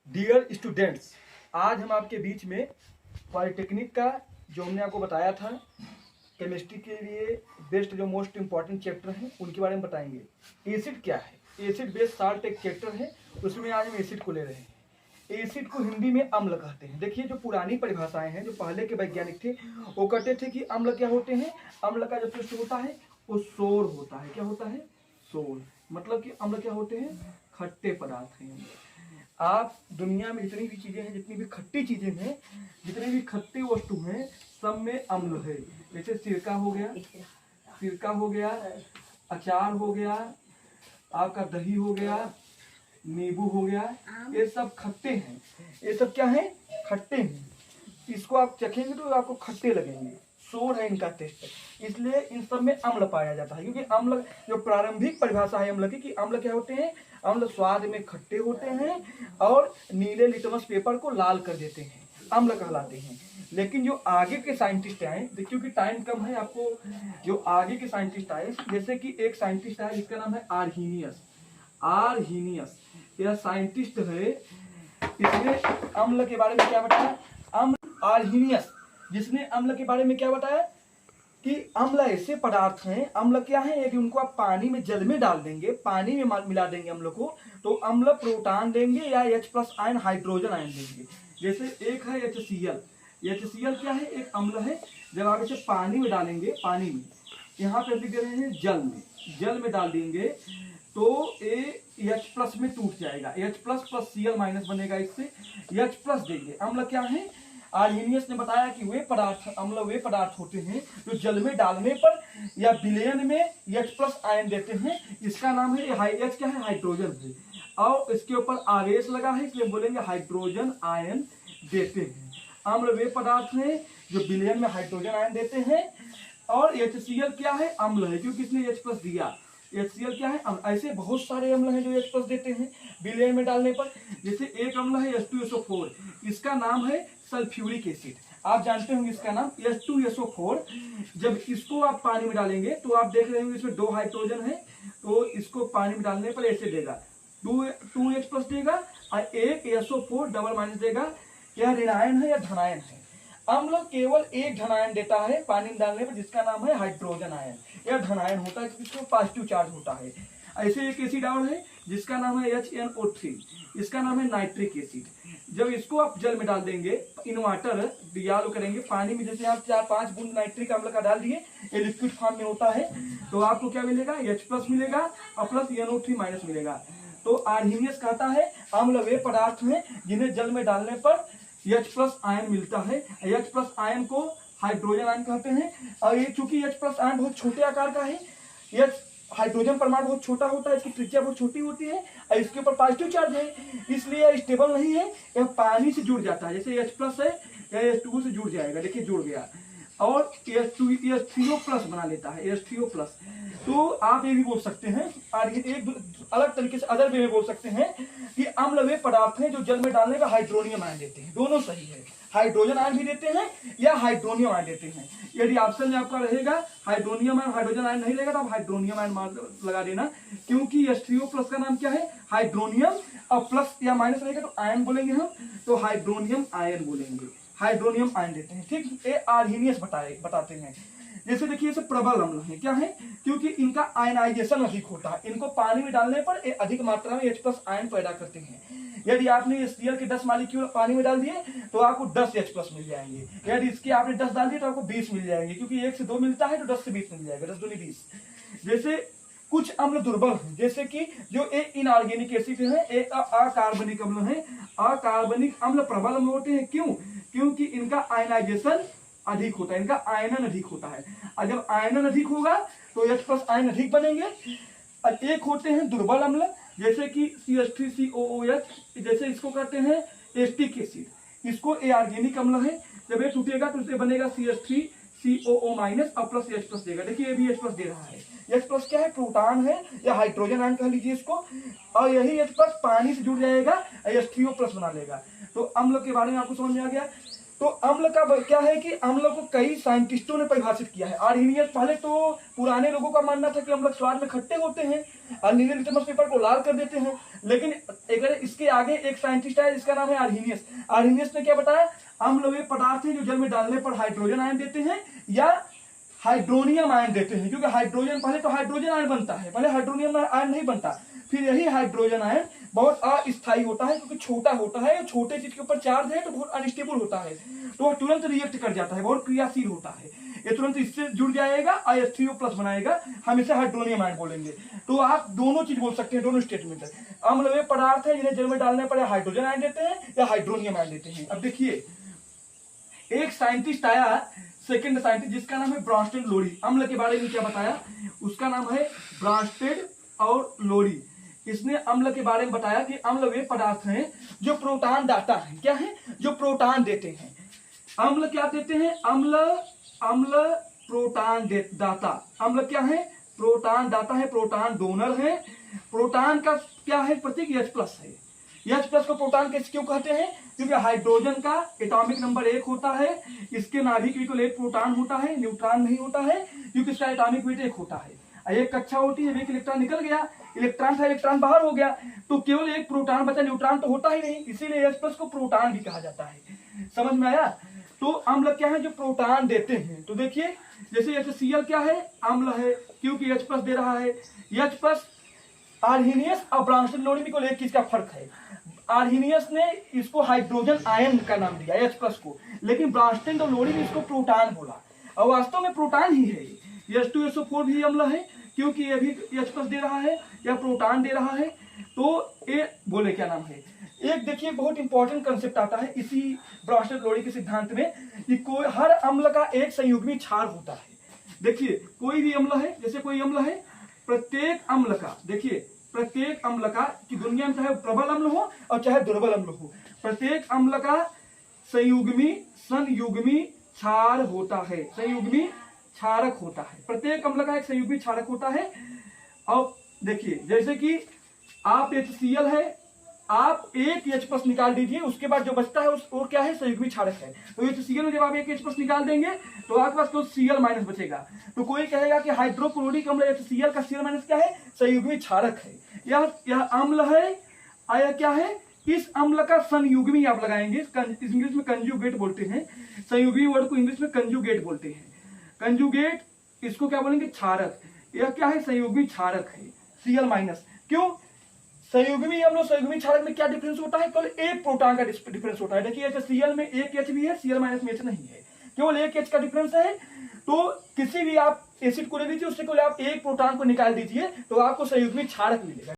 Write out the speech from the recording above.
Dear students, आज हम आपके बीच में पॉलिटेक्निक का जो हमने आपको बताया था केमिस्ट्री के लिए बेस्ट जो मोस्ट इम्पॉर्टेंट चैप्टर हैं उनके बारे में बताएंगे। एसिड क्या है, एसिड बेस्ड साल्ट एक चैप्टर है, उसमें आज हम एसिड को ले रहे हैं। एसिड को हिंदी में अम्ल कहते हैं। देखिए, जो पुरानी परिभाषाएं हैं, जो पहले के वैज्ञानिक थे वो कहते थे कि अम्ल क्या होते हैं। अम्ल का जो पृष्ठ होता है वो सोर होता है। क्या होता है? सोर। मतलब कि अम्ल क्या होते हैं? खट्टे पदार्थ हैं। आप दुनिया में जितनी भी चीजें हैं, जितनी भी खट्टी चीजें हैं, जितनी भी खट्टी वस्तु हैं, सब में अम्ल है। जैसे सिरका हो गया, अचार हो गया, आपका दही हो गया, नींबू हो गया, ये सब खट्टे हैं। ये सब क्या है? खट्टे हैं। इसको आप चखेंगे तो आपको खट्टे लगेंगे। सोर है इनका टेस्ट, इसलिए इन सब में अम्ल पाया जाता है। क्योंकि अम्ल जो प्रारंभिक परिभाषा है अम्ल की, कि अम्ल क्या होते हैं? अम्ल स्वाद में खट्टे होते हैं और नीले लिटमस पेपर को लाल कर देते हैं, अम्ल कहलाते हैं। लेकिन जो आगे के साइंटिस्ट आए, क्योंकि टाइम कम है, आपको जो आगे के साइंटिस्ट आए, जैसे कि एक साइंटिस्ट आया जिसका नाम है आर्हीनियस। यह साइंटिस्ट है, इसने अम्ल के बारे में क्या बताया? आर्हीनियस, जिसने अम्ल के बारे में क्या बताया कि अम्ल ऐसे पदार्थ हैं। अम्ल क्या है? यदि उनको आप पानी में, जल में डाल देंगे, पानी में मिला देंगे अम्ल को, तो अम्ल प्रोटॉन देंगे या H+ आयन, हाइड्रोजन आयन देंगे। जैसे एक है HCl। HCl क्या है? एक अम्ल है। जब आप इसे पानी में डालेंगे, पानी में, यहाँ पे लिख रहे हैं जल में डाल देंगे तो ये H+ में टूट जाएगा। H+ + Cl- बनेगा, इससे H+ देंगे। अम्ल क्या है? आर्हीनियस ने बताया कि वे पदार्थ होते हैं जो जल में डालने पर या विलयन में H+ आयन देते हैं। इसका नाम है H, क्या है? हाइड्रोजन है, और इसके ऊपर आवेश लगा है, इसलिए बोलेंगे हाइड्रोजन आयन देते हैं। अम्ल वे पदार्थ हैं जो विलयन में हाइड्रोजन आयन देते हैं। और HCl क्या है? अम्ल है, क्योंकि इसने H+ दिया। HCl क्या है? अम्ल। ऐसे बहुत सारे अम्ल हैं जो H+ देते हैं विलयन में डालने पर। जैसे एक अम्ल है H2SO4, इसका नाम है सल्फ्यूरिक एसिड। आप जानते होंगे इसका नाम H2SO4। जब इसको आप पानी में डालेंगे तो आप देख रहे होंगे इसमें 2 हाइड्रोजन है, तो इसको पानी में डालने पर ऐसे देगा, 2H+ देगा और एक SO4 देगा। यह ऋणायन है या धनायन है? अम्ल केवल एक धनायन देता है पानी में डालने पर, जिसका नाम है हाइड्रोजन आयन। यह धनायन होता है, इसको पॉजिटिव चार्ज होता है। ऐसे एक एसिड और है जिसका नाम है HNO3, इसका नाम है नाइट्रिक एसिड। जब इसको आप जल में डाल देंगे, इन वाटर डिसॉल्व करेंगे पानी में, जैसे आप 4-5 बूंद नाइट्रिक अम्ल का डाल दिए, ये लिक्विड फॉर्म में होता है, तो आपको क्या मिलेगा? H+ मिलेगा और प्लस NO3- मिलेगा। तो आर्हीनियस कहता है अम्ल वे पदार्थ हैं जिन्हें जल में डालने पर H+ आयन मिलता है। H+ आयन को हाइड्रोजन आयन कहते हैं। और ये चूंकि H+ आयन बहुत छोटे आकार का है, हाइड्रोजन परमाणु बहुत छोटा होता है, इसकी त्रिज्या बहुत छोटी होती है और इसके ऊपर पॉजिटिव चार्ज है, इसलिए यह स्टेबल नहीं है, यह पानी से जुड़ जाता है। जैसे H+ है, यह H2 से जुड़ जाएगा, देखिए जुड़ गया, और H3O+ बना लेता है, H3O+। तो आप ये भी बोल सकते हैं, और ये एक अलग तरीके से अदर वे में बोल सकते हैं कि अम्ल वे पदार्थ हैं जो जल में डालने पर हाइड्रोनियम आयन देते हैं। दोनों सही है, हाइड्रोजन आयन भी देते हैं या हाइड्रोनियम आयन देते हैं। यदि ऑप्शन में आपका रहेगा हाइड्रोनियम आयन, हाइड्रोजन आयन नहीं रहेगा तो आप हाइड्रोनियम आयन लगा देना, क्योंकि H3O+ का नाम क्या है? हाइड्रोनियम, और प्लस या माइनस रहेगा तो आयन बोलेंगे हम, तो हाइड्रोनियम आयन बोलेंगे, हाइड्रोनियम आयन देते हैं। ठीक, ये आर्हीनियस बताते हैं। जैसे देखिए, ये प्रबल अम्ल है, क्या है? क्योंकि इनका आयनाइजेशन अधिक होता है, इनको पानी में डालने पर ये अधिक मात्रा में H+ आयन पैदा करते हैं। यदि आपने HCl के 10 मॉलिक्यूल पानी में डाल दिए तो आपको 10 H+ मिल जाएंगे। यदि इसके आपने 10 डाल दिए तो आपको 20 मिल जाएंगे, क्योंकि 1 से 2 मिलता है तो 10 से 20 मिल जाएगा, 10 दूनी 20। जैसे कुछ अम्ल दुर्बल हैं, जैसे कि जो एक इनऑर्गेनिक एसिड है, एक अकार्बनिक अम्ल है। अकार्बनिक अम्ल प्रबल अम्ल होते हैं, क्यों? क्योंकि इनका आयनाइजेशन अधिक होता है, इनका आयनन अधिक होता है, और जब आयनन अधिक होगा तो H+ आयन अधिक बनेंगे। और एक होते हैं दुर्बल अम्ल, जैसे कि CH3COOH, जैसे इसको कहते हैं एस्टिक एसिड, इसको ऑर्गेनिक अम्ल है। जब ये टूटेगा तो इससे बनेगा CH3COO- और प्लस H+ देगा। देखिए, ये भी H+ दे रहा है। H+ क्या है? प्रोटॉन है या हाइड्रोजन आयन कह लीजिए इसको, और यही H+ पानी से जुड़ जाएगा, H3O+ बना लेगा। तो अम्ल के बारे में आपको समझ में आ गया। तो अम्ल का क्या है कि अम्ल को कई साइंटिस्टों ने परिभाषित किया है। आर्हीनियस, पहले तो पुराने लोगों का मानना था कि अम्ल स्वाद में खट्टे होते हैं और नीले लिटमस पेपर को लाल कर देते हैं, लेकिन अगर इसके आगे एक साइंटिस्ट है जिसका नाम है आर्हीनियस। आर्हीनियस ने क्या बताया, अम्ल वे पदार्थ हैं जो जल में डालने पर हाइड्रोजन आयन देते हैं या हाइड्रोनियम आयन देते हैं, क्योंकि हाइड्रोजन, पहले तो हाइड्रोजन आयन बनता है, पहले हाइड्रोनियम आयन नहीं बनता, फिर यही हाइड्रोजन आयन बहुत अस्थायी होता है क्योंकि छोटा होता है, छोटे चीज के ऊपर चार्ज है तो बहुत अनस्टेबल होता है, तो वह तुरंत रिएक्ट कर जाता है, बहुत क्रियाशील होता है, ये तुरंत इससे जुड़ जाएगा और H3O+ बनाएगा, हम इसे हाइड्रोनियम आयन बोलेंगे। तो आप दोनों चीज बोल सकते हैं, दोनों स्टेटमेंट है। अम्ल वे पदार्थ है जिन्हें जल में डालने पर हाइड्रोजन आयन देते हैं या हाइड्रोनियम आयन देते हैं। अब देखिए, एक साइंटिस्ट आया, सेकंड साइंटिस्ट, जिसका नाम है ब्रॉन्स्टेड लोरी। अम्ल के बारे में क्या बताया, उसका नाम है ब्रॉन्स्टेड और लोरी। इसने अम्ल के बारे में बताया कि अम्ल वे पदार्थ हैं जो प्रोटॉन दाता है, क्या है, जो प्रोटॉन देते हैं। अम्ल क्या देते हैं, अम्ल प्रोटॉन दाता। अम्ल क्या है, प्रोटॉन दाता है, प्रोटॉन डोनर है। प्रोटॉन का क्या है, प्रतीक H+ है। H+ को प्रोटॉन कैसे क्यों कहते हैं, क्योंकि हाइड्रोजन का एटॉमिक नंबर 1 होता है, इसके नाभिक में केवल 1 प्रोटॉन होता है, न्यूट्रॉन नहीं होता है, क्योंकि इसका एटॉमिक वेट 1 होता है। एक कक्षा होती है, एक इलेक्ट्रॉन निकल गया, इलेक्ट्रॉन था, इलेक्ट्रॉन बाहर हो गया, तो केवल 1 प्रोटॉन बचा, न्यूट्रॉन तो होता ही नहीं, इसीलिए H+ को प्रोटॉन भी कहा जाता है। समझ में आया। तो अम्ल क्या है, जो प्रोटॉन देते हैं। तो देखिए, जैसे HCl क्या है, अम्ल है, क्योंकि H+ दे रहा है। H+ आर्हीनियस और ब्रॉन्स्टेड लोरी में कोई एक चीज का फर्क है, आर्हीनियस ने इसको हाइड्रोजन आयन का नाम दिया H+ को, लेकिन ब्रॉन्स्टेड और लोरी ने इसको प्रोटॉन बोला, और वास्तव में प्रोटॉन ही है। H2SO4 भी अम्ल है, क्योंकि ये भी H+ दे रहा है या प्रोटॉन दे रहा है, तो ये बोले क्या नाम है। एक देखिए, बहुत इंपॉर्टेंट कंसेप्ट आता है इसी ब्रॉन्स्टेड लोरी के सिद्धांत में, कि कोई हर अम्ल का एक संयुग्मी क्षार होता है। देखिए, कोई भी अम्ल है, जैसे कोई अम्ल है, प्रत्येक अम्ल का, देखिए प्रत्येक अम्ल का, कि दुनिया में चाहे प्रबल अम्ल हो और चाहे दुर्बल अम्ल हो, प्रत्येक अम्ल का संयुग्मी क्षार होता है, संयुग्मी क्षारक होता है। प्रत्येक अम्ल का एक संयुग्मी क्षारक होता है। और देखिए, जैसे कि आप HCl है, आप एक H+ निकाल दीजिए, उसके बाद जो बचता है वो क्या है, संयुग्मी क्षारक है। तो HCl में जब आप एक H+ निकाल देंगे तो आपके पास तो Cl- बचेगा। तो कोई कहेगा कि हाइड्रोक्लोरिक अम्ल HCl का Cl- क्या है, संयुग्मी क्षारक है। यह अम्ल है, आया क्या है, इस अम्ल का संयुग्मी आप लगाएंगे, इंग्लिश में कंजुगेट बोलते हैं, संयुग्मी वर्ड को इंग्लिश में कंजुगेट बोलते हैं। कंजुगेट, इसको क्या बोलेंगे, क्षारक। यह क्या है, संयुग्मी क्षारक है, Cl-। क्यों, संयुग्मी अम्ल और संयुग्मी क्षारक में क्या डिफरेंस होता है, केवल एक प्रोटॉन का डिफरेंस होता है। देखिए, Cl में एक H भी है, Cl- में H नहीं है, केवल एक H का डिफरेंस है। तो किसी भी आप एसिड को ले लीजिए, उससे केवल आप एक प्रोटॉन को निकाल दीजिए तो आपको संयुग्मी क्षारक मिलेगा।